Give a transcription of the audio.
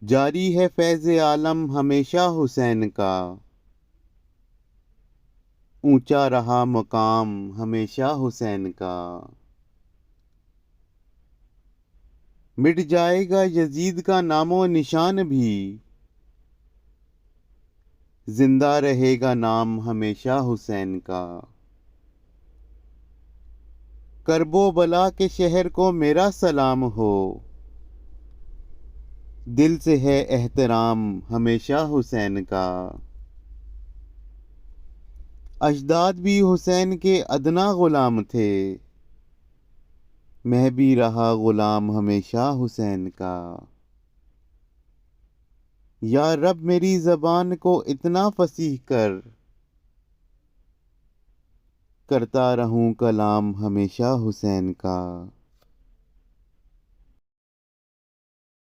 जारी है फैज़ आलम हमेशा हुसैन का, ऊंचा रहा मकाम हमेशा हुसैन का। मिट जाएगा यजीद का नामो निशान भी, जिंदा रहेगा नाम हमेशा हुसैन का। करबो बला के शहर को मेरा सलाम हो, दिल से है एहतराम हमेशा हुसैन का। अजदाद भी हुसैन के अदना गुलाम थे, मैं भी रहा गुलाम हमेशा हुसैन का। या रब मेरी ज़बान को इतना फसीह कर, करता रहूं कलाम हमेशा हुसैन का।